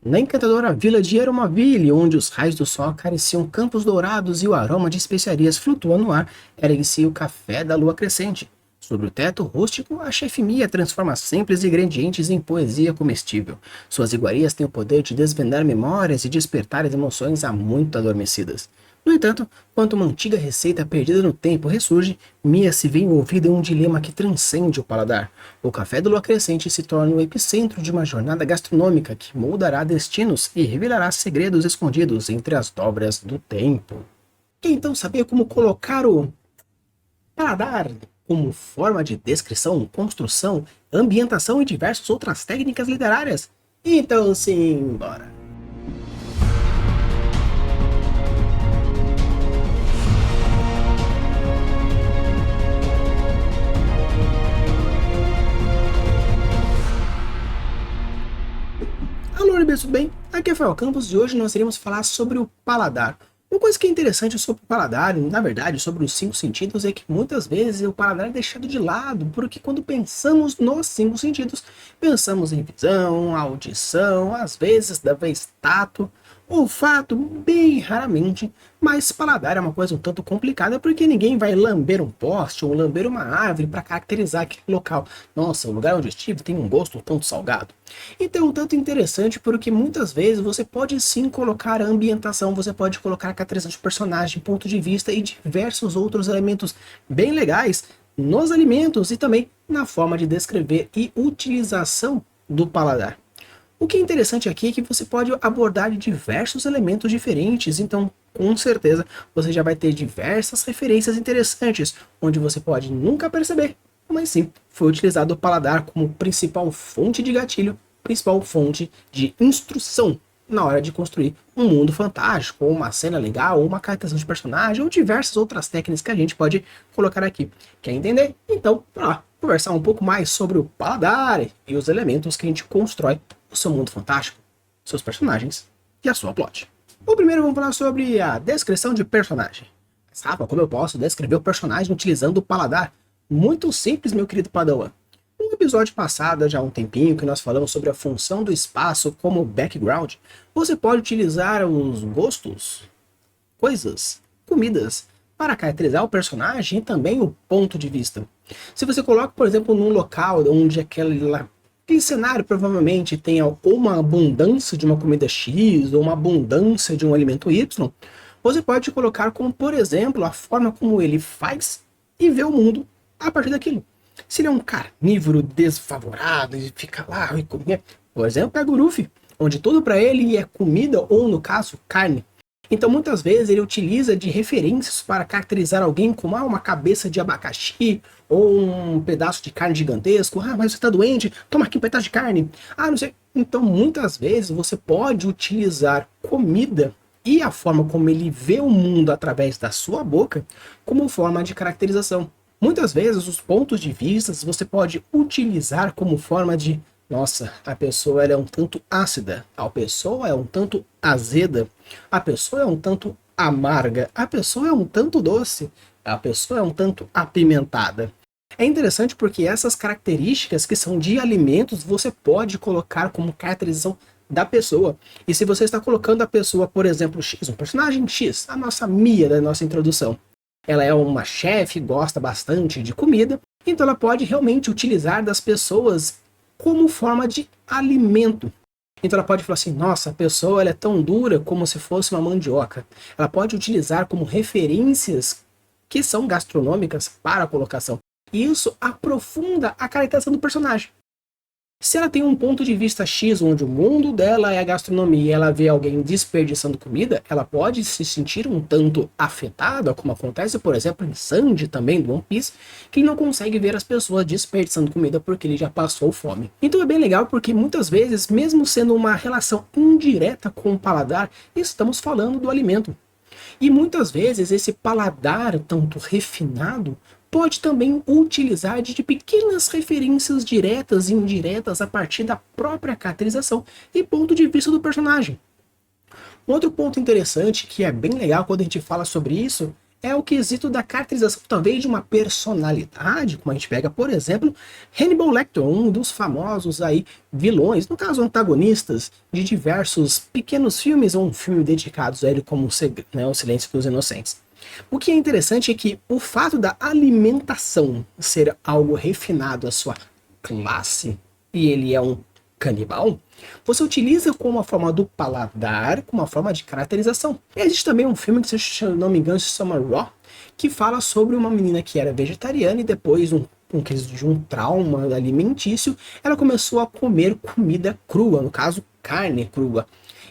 Na encantadora vila de Eromoville, onde os raios do sol acariciam campos dourados e o aroma de especiarias flutua no ar, ergue-se o café da lua crescente. Sobre o teto rústico, a chefe Mia transforma simples ingredientes em poesia comestível. Suas iguarias têm o poder de desvendar memórias e despertar as emoções há muito adormecidas. No entanto, quando uma antiga receita perdida no tempo ressurge, Mia se vê envolvida em um dilema que transcende o paladar. O café da lua crescente se torna o epicentro de uma jornada gastronômica que moldará destinos e revelará segredos escondidos entre as dobras do tempo. Quer então saber como colocar o paladar como forma de descrição, construção, ambientação e diversas outras técnicas literárias? Então sim, bora! Alô, Libes, tudo bem? Aqui é Rafael Campos e hoje nós iremos falar sobre o paladar. Uma coisa que é interessante sobre o paladar, na verdade, sobre os cinco sentidos, é que muitas vezes o paladar é deixado de lado, porque quando pensamos nos cinco sentidos, pensamos em visão, audição, às vezes, talvez tato, olfato, bem raramente, mas paladar é uma coisa um tanto complicada porque ninguém vai lamber um poste ou lamber uma árvore para caracterizar aquele local. Nossa, o lugar onde eu estive tem um gosto um tanto salgado. Então, um tanto interessante porque muitas vezes você pode sim colocar a ambientação, você pode colocar a caracterização de personagem, ponto de vista e diversos outros elementos bem legais nos alimentos e também na forma de descrever e utilização do paladar. O que é interessante aqui é que você pode abordar diversos elementos diferentes, então com certeza você já vai ter diversas referências interessantes, onde você pode nunca perceber, mas sim, foi utilizado o paladar como principal fonte de gatilho, principal fonte de instrução na hora de construir um mundo fantástico, ou uma cena legal, ou uma caracterização de personagem, ou diversas outras técnicas que a gente pode colocar aqui. Quer entender? Então, para lá, conversar um pouco mais sobre o paladar e os elementos que a gente constrói o seu mundo fantástico, seus personagens e a sua plot. O primeiro vamos falar sobre a descrição de personagem. Mas, Rafa, como eu posso descrever o personagem utilizando o paladar? Muito simples, meu querido Padawan. No episódio passado, já há um tempinho, que nós falamos sobre a função do espaço como background, você pode utilizar os gostos, coisas, comidas, para caracterizar o personagem e também o ponto de vista. Se você coloca, por exemplo, num local onde aquele cenário provavelmente tenha ou uma abundância de uma comida X ou uma abundância de um alimento Y, você pode colocar como, por exemplo, a forma como ele faz e vê o mundo a partir daquilo. Se ele é um carnívoro desfavorado e fica lá e comer, por exemplo, pega o Ruffy, onde tudo para ele é comida ou, no caso, carne. Então, muitas vezes, ele utiliza de referências para caracterizar alguém como uma cabeça de abacaxi ou um pedaço de carne gigantesco. Ah, mas você está doente? Toma aqui um pedaço de carne. Ah, não sei. Então, muitas vezes, você pode utilizar comida e a forma como ele vê o mundo através da sua boca como forma de caracterização. Muitas vezes, os pontos de vista você pode utilizar como forma de nossa, a pessoa ela é um tanto ácida, a pessoa é um tanto azeda, a pessoa é um tanto amarga, a pessoa é um tanto doce, a pessoa é um tanto apimentada. É interessante porque essas características que são de alimentos você pode colocar como caracterização da pessoa. E se você está colocando a pessoa, por exemplo, X, um personagem X, a nossa Mia da nossa introdução, ela é uma chefe, gosta bastante de comida, então ela pode realmente utilizar das pessoas como forma de alimento. Então ela pode falar assim, nossa, a pessoa ela é tão dura como se fosse uma mandioca. Ela pode utilizar como referências que são gastronômicas para a colocação. E isso aprofunda a caracterização do personagem. Se ela tem um ponto de vista X, onde o mundo dela é a gastronomia e ela vê alguém desperdiçando comida, ela pode se sentir um tanto afetada, como acontece, por exemplo, em Sanji também, do One Piece, que ele não consegue ver as pessoas desperdiçando comida porque ele já passou fome. Então é bem legal porque muitas vezes, mesmo sendo uma relação indireta com o paladar, estamos falando do alimento. E muitas vezes esse paladar tanto refinado pode também utilizar de pequenas referências diretas e indiretas a partir da própria caracterização e ponto de vista do personagem. Um outro ponto interessante que é bem legal quando a gente fala sobre isso é o quesito da caracterização talvez de uma personalidade, como a gente pega, por exemplo, Hannibal Lecter, um dos famosos aí vilões, no caso antagonistas de diversos pequenos filmes ou um filme dedicados a ele como o Silêncio dos Inocentes. O que é interessante é que o fato da alimentação ser algo refinado à sua classe, e ele é um canibal, você utiliza como uma forma do paladar, como uma forma de caracterização. E existe também um filme que, se não me engano, se chama Raw, que fala sobre uma menina que era vegetariana e depois de um trauma alimentício, ela começou a comer comida crua, no caso, carne crua.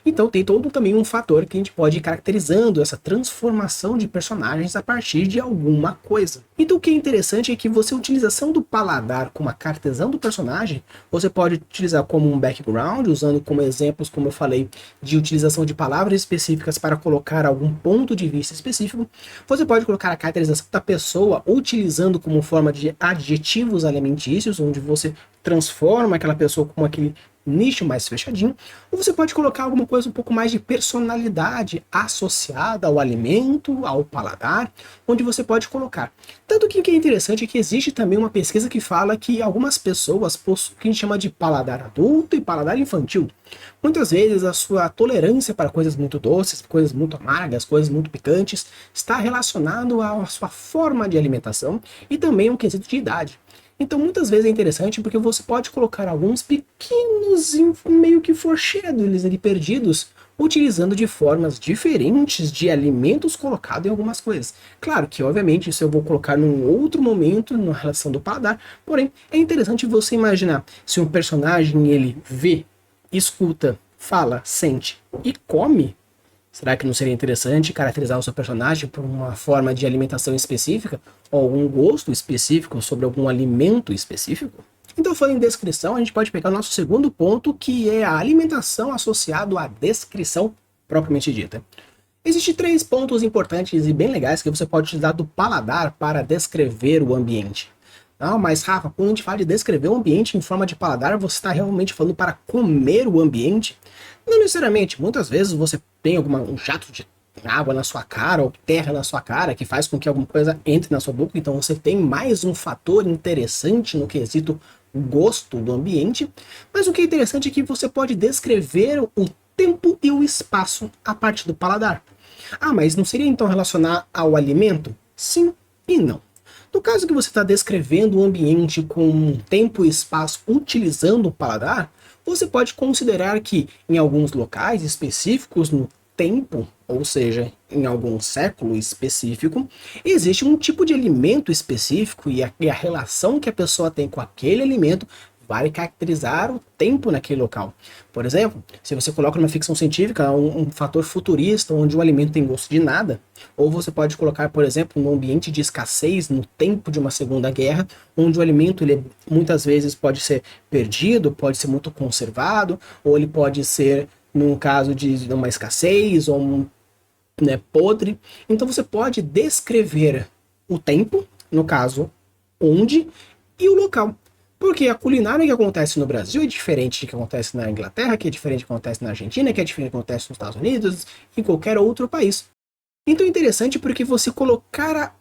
Então tem todo também um fator que a gente pode ir caracterizando essa transformação de personagens a partir de alguma coisa. Então o que é interessante é que você, a utilização do paladar como a caracterização do personagem, você pode utilizar como um background, usando como exemplos, como eu falei, de utilização de palavras específicas para colocar algum ponto de vista específico. Você pode colocar a caracterização da pessoa utilizando como forma de adjetivos alimentícios, onde você transforma aquela pessoa como aquele nicho mais fechadinho, ou você pode colocar alguma coisa um pouco mais de personalidade associada ao alimento, ao paladar, onde você pode colocar. Tanto que o que é interessante é que existe também uma pesquisa que fala que algumas pessoas possuem o que a gente chama de paladar adulto e paladar infantil. Muitas vezes a sua tolerância para coisas muito doces, coisas muito amargas, coisas muito picantes, está relacionado à sua forma de alimentação e também um quesito de idade. Então muitas vezes é interessante porque você pode colocar alguns pequenos meio que foreshadows ali perdidos, utilizando de formas diferentes de alimentos colocados em algumas coisas. Claro que obviamente isso eu vou colocar num outro momento na relação do paladar, porém é interessante você imaginar se um personagem ele vê, escuta, fala, sente e come. Será que não seria interessante caracterizar o seu personagem por uma forma de alimentação específica ou algum gosto específico sobre algum alimento específico? Então, falando em descrição, a gente pode pegar o nosso segundo ponto, que é a alimentação associada à descrição propriamente dita. Existem 3 pontos importantes e bem legais que você pode utilizar do paladar para descrever o ambiente. Não, mas Rafa, quando a gente fala de descrever o ambiente em forma de paladar, você está realmente falando para comer o ambiente? Não necessariamente. Muitas vezes você tem um jato de água na sua cara ou terra na sua cara que faz com que alguma coisa entre na sua boca. Então você tem mais um fator interessante no quesito gosto do ambiente. Mas o que é interessante é que você pode descrever o tempo e o espaço a partir do paladar. Ah, mas não seria então relacionar ao alimento? Sim e não. No caso que você está descrevendo o ambiente com tempo e espaço utilizando o paladar, você pode considerar que em alguns locais específicos no tempo, ou seja, em algum século específico, existe um tipo de alimento específico e a relação que a pessoa tem com aquele alimento vai caracterizar o tempo naquele local. Por exemplo, se você coloca numa ficção científica um fator futurista onde o alimento tem gosto de nada, ou você pode colocar, por exemplo, num ambiente de escassez no tempo de uma Segunda Guerra, onde o alimento ele muitas vezes pode ser perdido, pode ser muito conservado, ou ele pode ser, num caso de uma escassez, ou podre. Então você pode descrever o tempo, no caso, onde, e o local. Porque a culinária que acontece no Brasil é diferente do que acontece na Inglaterra, que é diferente do que acontece na Argentina, que é diferente do que acontece nos Estados Unidos e em qualquer outro país. Então é interessante porque você colocar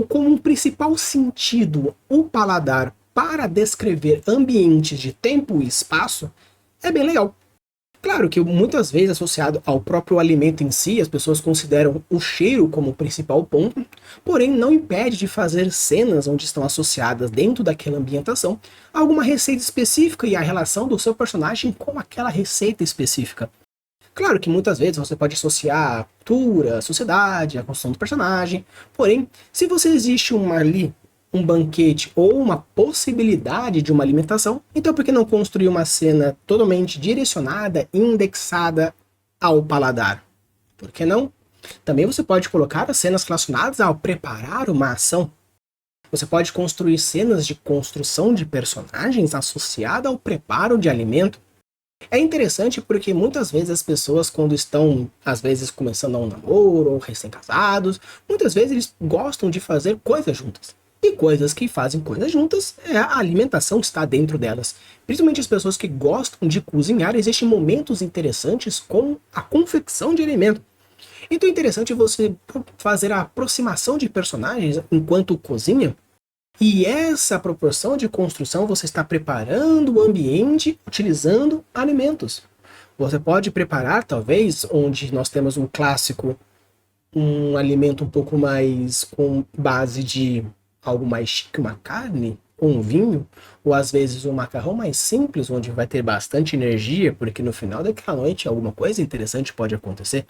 como um principal sentido o paladar para descrever ambientes de tempo e espaço é bem legal. Claro que muitas vezes associado ao próprio alimento em si, as pessoas consideram o cheiro como o principal ponto, porém não impede de fazer cenas onde estão associadas dentro daquela ambientação alguma receita específica e a relação do seu personagem com aquela receita específica. Claro que muitas vezes você pode associar a cultura, a sociedade, a construção do personagem, porém, se você existe ali um banquete ou uma possibilidade de uma alimentação, então por que não construir uma cena totalmente direcionada, indexada ao paladar? Por que não? Também você pode colocar as cenas relacionadas ao preparar uma ação. Você pode construir cenas de construção de personagens associada ao preparo de alimento. É interessante porque muitas vezes as pessoas, quando estão, às vezes, começando um namoro ou recém-casados, muitas vezes eles gostam de fazer coisas juntas. E coisas que fazem coisas juntas, a alimentação está dentro delas. Principalmente as pessoas que gostam de cozinhar, existem momentos interessantes com a confecção de alimento. Então é interessante você fazer a aproximação de personagens enquanto cozinha, e essa proporção de construção você está preparando o ambiente utilizando alimentos. Você pode preparar, talvez, onde nós temos um clássico, um alimento um pouco mais com base de algo mais chique, uma carne, ou um vinho, ou às vezes um macarrão mais simples, onde vai ter bastante energia, porque no final daquela noite alguma coisa interessante pode acontecer.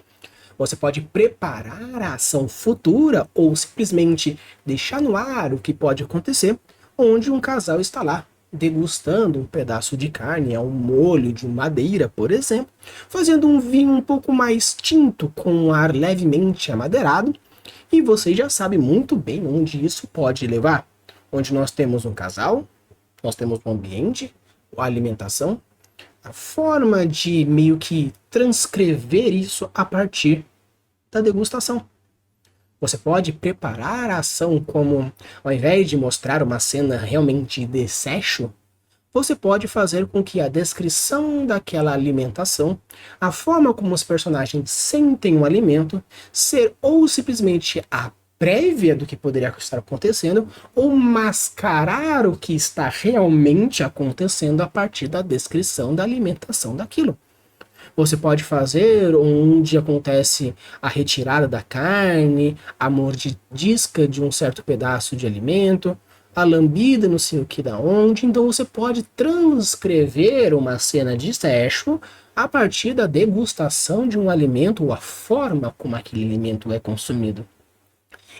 Você pode preparar a ação futura ou simplesmente deixar no ar o que pode acontecer, onde um casal está lá degustando um pedaço de carne a um molho de madeira, por exemplo, fazendo um vinho um pouco mais tinto com um ar levemente amadeirado, e você já sabe muito bem onde isso pode levar. Onde nós temos um casal, nós temos um ambiente, a alimentação, a forma de meio que transcrever isso a partir da degustação. Você pode preparar a ação como, ao invés de mostrar uma cena realmente de sexo, você pode fazer com que a descrição daquela alimentação, a forma como os personagens sentem o alimento, ser ou simplesmente a prévia do que poderia estar acontecendo, ou mascarar o que está realmente acontecendo a partir da descrição da alimentação daquilo. Você pode fazer onde acontece a retirada da carne, a mordisca de um certo pedaço de alimento, a lambida não sei o que da onde. Então você pode transcrever uma cena de sexo a partir da degustação de um alimento ou a forma como aquele alimento é consumido.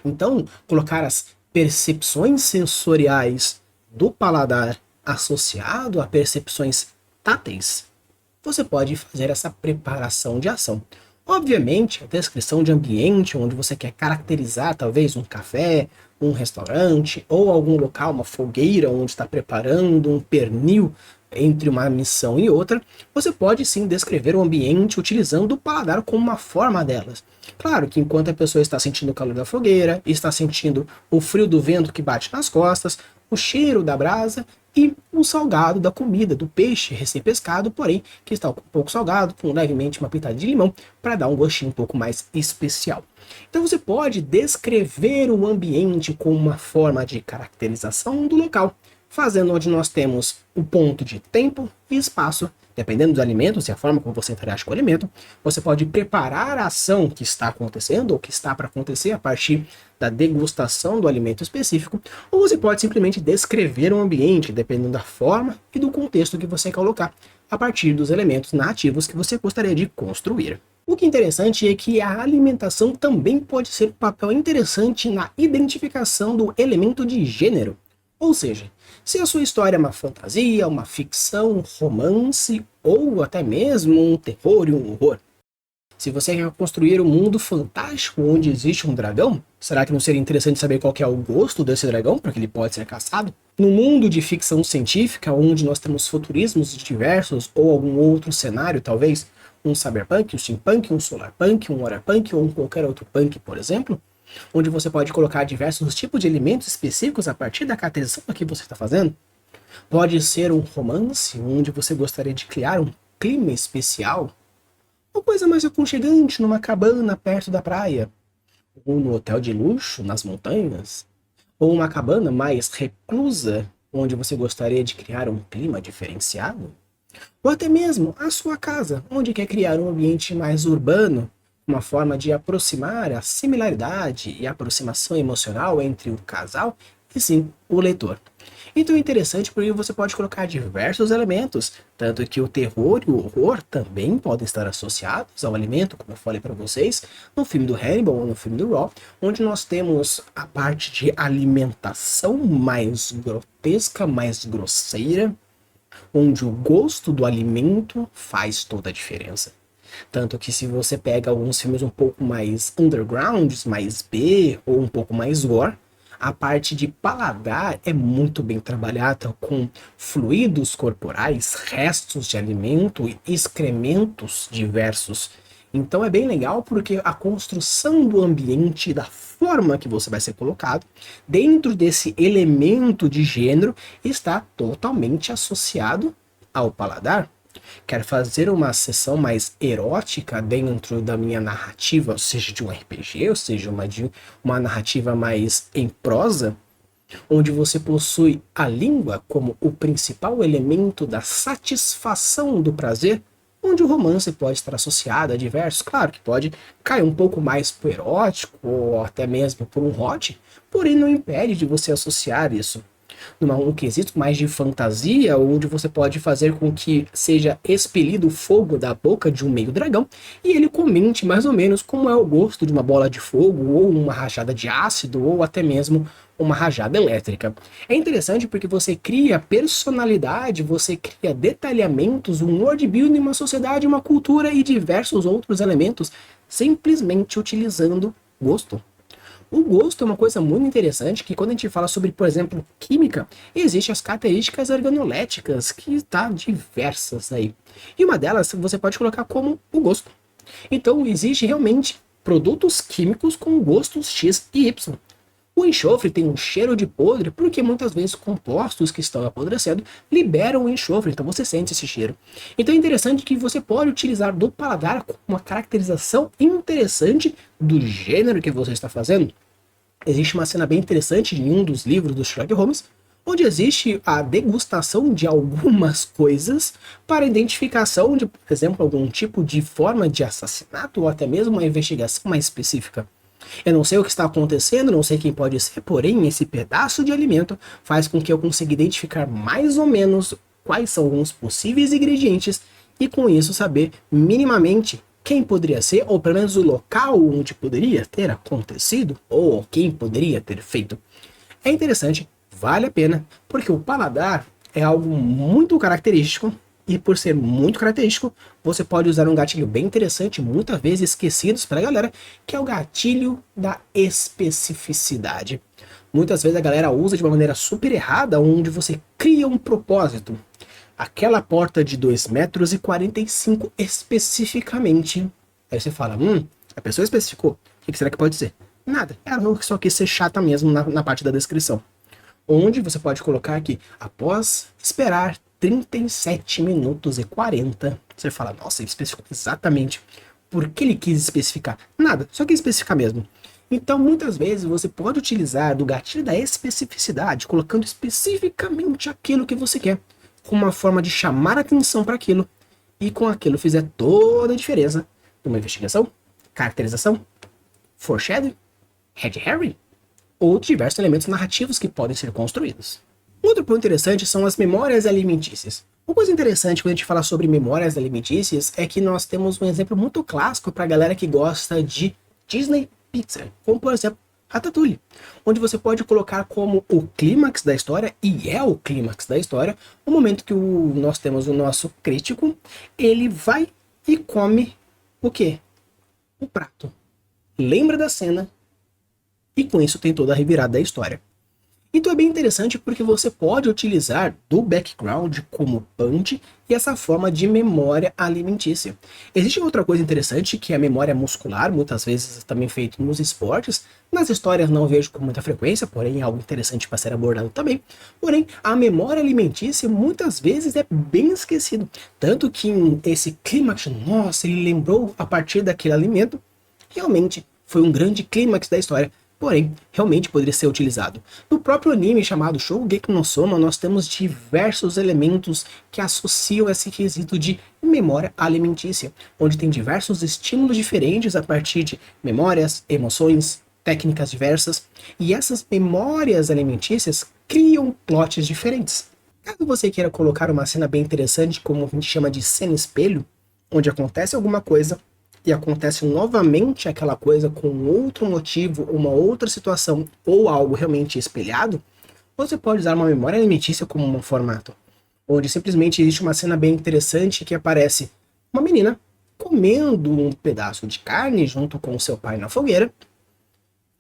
Então, colocar as percepções sensoriais do paladar associado a percepções táteis, você pode fazer essa preparação de ação. Obviamente, a descrição de ambiente onde você quer caracterizar talvez um café, um restaurante ou algum local, uma fogueira onde está preparando um pernil entre uma missão e outra, você pode sim descrever o ambiente utilizando o paladar como uma forma delas. Claro que enquanto a pessoa está sentindo o calor da fogueira, está sentindo o frio do vento que bate nas costas, o cheiro da brasa e o salgado da comida, do peixe recém-pescado, porém que está um pouco salgado, com levemente uma pitada de limão, para dar um gostinho um pouco mais especial. Então você pode descrever o ambiente como uma forma de caracterização do local, fazendo onde nós temos o ponto de tempo e espaço, dependendo dos alimentos e a forma como você interage com o alimento. Você pode preparar a ação que está acontecendo ou que está para acontecer a partir da degustação do alimento específico, ou você pode simplesmente descrever o ambiente, dependendo da forma e do contexto que você quer colocar, a partir dos elementos nativos que você gostaria de construir. O que é interessante é que a alimentação também pode ser um papel interessante na identificação do elemento de gênero. Ou seja, se a sua história é uma fantasia, uma ficção, um romance ou até mesmo um terror e um horror. Se você quer construir um mundo fantástico onde existe um dragão, será que não seria interessante saber qual que é o gosto desse dragão, porque ele pode ser caçado? No mundo de ficção científica, onde nós temos futurismos diversos ou algum outro cenário, talvez um cyberpunk, um steampunk, um solarpunk, um horrorpunk ou qualquer outro punk, por exemplo, onde você pode colocar diversos tipos de elementos específicos a partir da caracterização do que você está fazendo. Pode ser um romance, onde você gostaria de criar um clima especial, uma coisa mais aconchegante numa cabana perto da praia, ou no hotel de luxo nas montanhas, ou uma cabana mais reclusa, onde você gostaria de criar um clima diferenciado, ou até mesmo a sua casa, onde quer criar um ambiente mais urbano, uma forma de aproximar a similaridade e a aproximação emocional entre o casal e sim o leitor. Então é interessante porque você pode colocar diversos elementos, tanto que o terror e o horror também podem estar associados ao alimento, como eu falei para vocês, no filme do Hannibal ou no filme do Raw, onde nós temos a parte de alimentação mais grotesca, mais grosseira, onde o gosto do alimento faz toda a diferença. Tanto que se você pega alguns filmes um pouco mais undergrounds, mais B, ou um pouco mais gore, a parte de paladar é muito bem trabalhada com fluidos corporais, restos de alimento e excrementos diversos. Então é bem legal porque a construção do ambiente, da forma que você vai ser colocado, dentro desse elemento de gênero, está totalmente associado ao paladar. Quero fazer uma sessão mais erótica dentro da minha narrativa, seja de um RPG, ou seja, de uma narrativa mais em prosa, onde você possui a língua como o principal elemento da satisfação do prazer, onde o romance pode estar associado a diversos, claro que pode cair um pouco mais pro erótico, ou até mesmo por um hot, porém não impede de você associar isso um quesito mais de fantasia, onde você pode fazer com que seja expelido o fogo da boca de um meio dragão e ele comente mais ou menos como é o gosto de uma bola de fogo, ou uma rajada de ácido, ou até mesmo uma rajada elétrica. É interessante porque você cria personalidade, você cria detalhamentos, um worldbuilding, uma sociedade, uma cultura e diversos outros elementos simplesmente utilizando gosto. O gosto é uma coisa muito interessante que quando a gente fala sobre, por exemplo, química, existem as características organoléticas que está diversas aí. E uma delas você pode colocar como o gosto. Então existe realmente produtos químicos com gostos X e Y. O enxofre tem um cheiro de podre porque muitas vezes compostos que estão apodrecendo liberam o enxofre, então você sente esse cheiro. Então é interessante que você pode utilizar do paladar como uma caracterização interessante do gênero que você está fazendo. Existe uma cena bem interessante em um dos livros do Sherlock Holmes, onde existe a degustação de algumas coisas para identificação de, por exemplo, algum tipo de forma de assassinato ou até mesmo uma investigação mais específica. Eu não sei o que está acontecendo, não sei quem pode ser, porém esse pedaço de alimento faz com que eu consiga identificar mais ou menos quais são alguns possíveis ingredientes e com isso saber minimamente quem poderia ser, ou pelo menos o local onde poderia ter acontecido, ou quem poderia ter feito. É interessante, vale a pena, porque o paladar é algo muito característico, e por ser muito característico, você pode usar um gatilho bem interessante, muitas vezes esquecidos para a galera, que é o gatilho da especificidade. Muitas vezes a galera usa de uma maneira super errada, onde você cria um propósito. Aquela porta de 2,45 metros especificamente. Aí você fala, a pessoa especificou. O que será que pode ser? Nada. Ela só quis ser chata mesmo na parte da descrição. Onde você pode colocar aqui, após esperar 37 minutos e 40. Você fala, nossa, ele especificou exatamente. Por que ele quis especificar? Nada, só quis especificar mesmo. Então, muitas vezes, você pode utilizar do gatilho da especificidade, colocando especificamente aquilo que você quer, como uma forma de chamar atenção para aquilo, e com aquilo fizer toda a diferença numa investigação, caracterização, foreshadowing, Red Herring, ou diversos elementos narrativos que podem ser construídos. Outro ponto interessante são as memórias alimentícias. Uma coisa interessante quando a gente fala sobre memórias alimentícias é que nós temos um exemplo muito clássico para a galera que gosta de Disney Pixar, como por exemplo Ratatouille, onde você pode colocar como o clímax da história, e é o clímax da história, o momento que nós temos o nosso crítico, ele vai e come o quê? O prato. Lembra da cena, e com isso tem toda a revirada da história. Então é bem interessante porque você pode utilizar do background como punch e essa forma de memória alimentícia. Existe outra coisa interessante que é a memória muscular, muitas vezes também feito nos esportes. Nas histórias não vejo com muita frequência, porém é algo interessante para ser abordado também. Porém, a memória alimentícia muitas vezes é bem esquecido. Tanto que esse clímax, nossa, ele lembrou a partir daquele alimento, realmente foi um grande clímax da história. Porém, realmente poderia ser utilizado. No próprio anime chamado Shokugeki no Soma, nós temos diversos elementos que associam esse quesito de memória alimentícia, onde tem diversos estímulos diferentes a partir de memórias, emoções, técnicas diversas, e essas memórias alimentícias criam plots diferentes. Caso você queira colocar uma cena bem interessante, como a gente chama de cena espelho, onde acontece alguma coisa, e acontece novamente aquela coisa com outro motivo, uma outra situação ou algo realmente espelhado, você pode usar uma memória alimentícia como um formato, onde simplesmente existe uma cena bem interessante que aparece uma menina comendo um pedaço de carne junto com seu pai na fogueira,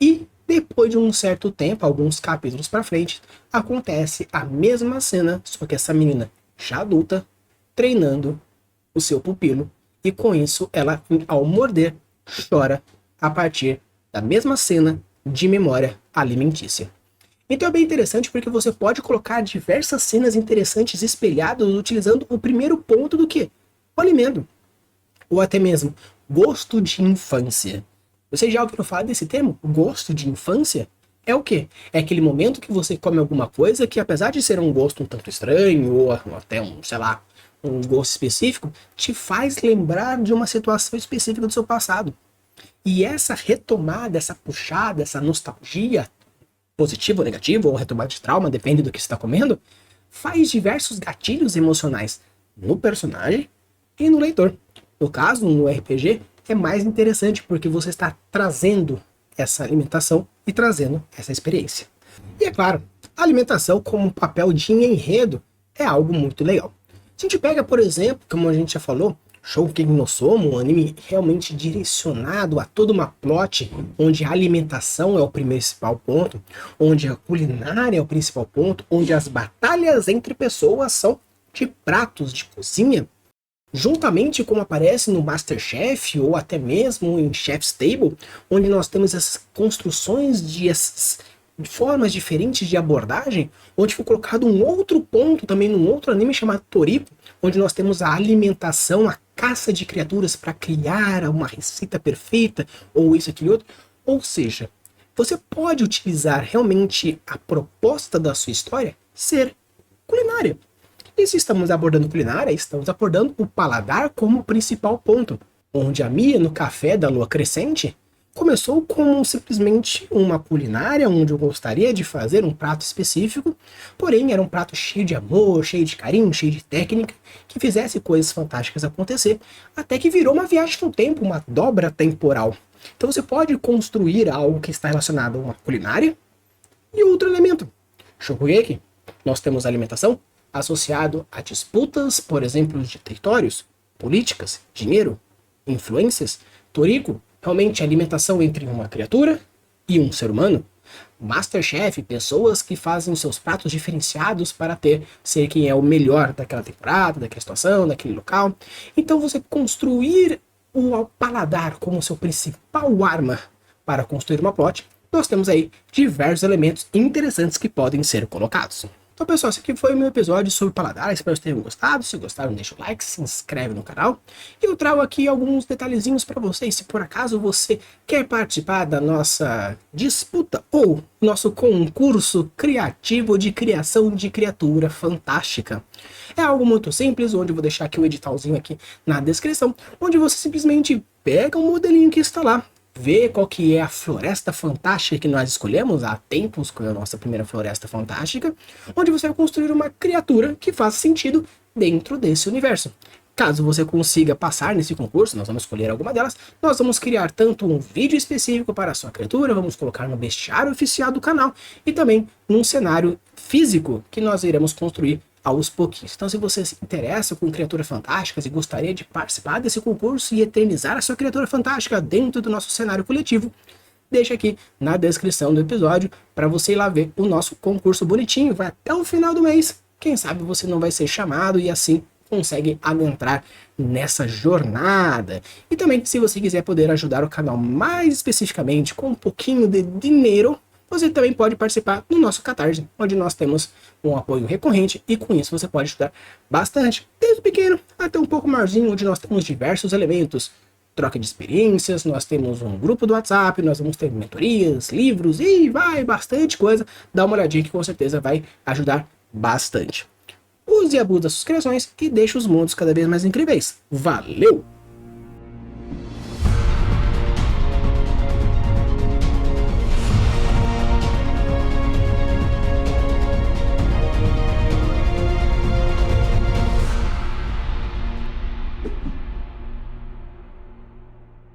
e depois de um certo tempo, alguns capítulos para frente, acontece a mesma cena, só que essa menina já adulta, treinando o seu pupilo. E com isso, ela, ao morder, chora a partir da mesma cena de memória alimentícia. Então é bem interessante porque você pode colocar diversas cenas interessantes espelhadas utilizando o primeiro ponto do que? O alimento. Ou até mesmo gosto de infância. Você já ouviu falar desse termo? Gosto de infância? É o quê? É aquele momento que você come alguma coisa que, apesar de ser um gosto um tanto estranho, ou até um, sei lá, um gosto específico, te faz lembrar de uma situação específica do seu passado. E essa retomada, essa puxada, essa nostalgia, positiva ou negativa, ou retomada de trauma, depende do que você está comendo, faz diversos gatilhos emocionais no personagem e no leitor. No caso, no RPG, é mais interessante porque você está trazendo essa alimentação e trazendo essa experiência. E é claro, a alimentação como papel de enredo é algo muito legal. Se a gente pega, por exemplo, como a gente já falou, Shokugeki no Soma, um anime realmente direcionado a toda uma plot, onde a alimentação é o principal ponto, onde a culinária é o principal ponto, onde as batalhas entre pessoas são de pratos de cozinha, juntamente como aparece no MasterChef ou até mesmo em Chef's Table, onde nós temos essas construções de essas formas diferentes de abordagem, onde foi colocado um outro ponto também num outro anime chamado Toriko, onde nós temos a alimentação, a caça de criaturas para criar uma receita perfeita, ou isso, aquele outro. Ou seja, você pode utilizar realmente a proposta da sua história ser culinária. E se estamos abordando culinária, estamos abordando o paladar como principal ponto, onde a Mia, no Café da Lua Crescente, começou como simplesmente uma culinária onde eu gostaria de fazer um prato específico, porém era um prato cheio de amor, cheio de carinho, cheio de técnica, que fizesse coisas fantásticas acontecer, até que virou uma viagem no tempo, uma dobra temporal. Então você pode construir algo que está relacionado a uma culinária e outro elemento. Shokugeki, nós temos alimentação associado a disputas, por exemplo, de territórios, políticas, dinheiro, influências. Toriko, realmente a alimentação entre uma criatura e um ser humano. MasterChef, pessoas que fazem seus pratos diferenciados para ser quem é o melhor daquela temporada, daquela situação, daquele local. Então você construir o paladar como seu principal arma para construir uma plot, nós temos aí diversos elementos interessantes que podem ser colocados. Então, pessoal, esse aqui foi o meu episódio sobre paladar. Espero que vocês tenham gostado. Se gostaram, deixa o like, se inscreve no canal. E eu trago aqui alguns detalhezinhos para vocês. Se por acaso você quer participar da nossa disputa ou nosso concurso criativo de criação de criatura fantástica. É algo muito simples, onde eu vou deixar aqui o editalzinho aqui na descrição, onde você simplesmente pega um modelinho que está lá, ver qual que é a floresta fantástica que nós escolhemos há tempos, com a nossa primeira floresta fantástica, onde você vai construir uma criatura que faça sentido dentro desse universo. Caso você consiga passar nesse concurso, nós vamos escolher alguma delas, nós vamos criar tanto um vídeo específico para a sua criatura, vamos colocar no bestiário oficial do canal e também num cenário físico que nós iremos construir aos pouquinhos. Então, se você se interessa com criaturas fantásticas e gostaria de participar desse concurso e eternizar a sua criatura fantástica dentro do nosso cenário coletivo, deixa aqui na descrição do episódio para você ir lá ver o nosso concurso bonitinho. Vai até o final do mês. Quem sabe você não vai ser chamado e assim consegue adentrar nessa jornada. E também, se você quiser poder ajudar o canal mais especificamente com um pouquinho de dinheiro, você também pode participar do nosso Catarse, onde nós temos um apoio recorrente e com isso você pode ajudar bastante, desde pequeno até um pouco maiorzinho, onde nós temos diversos elementos, troca de experiências, nós temos um grupo do WhatsApp, nós vamos ter mentorias, livros e vai bastante coisa. Dá uma olhadinha que com certeza vai ajudar bastante. Use e abuse das suas criações e deixe os mundos cada vez mais incríveis. Valeu!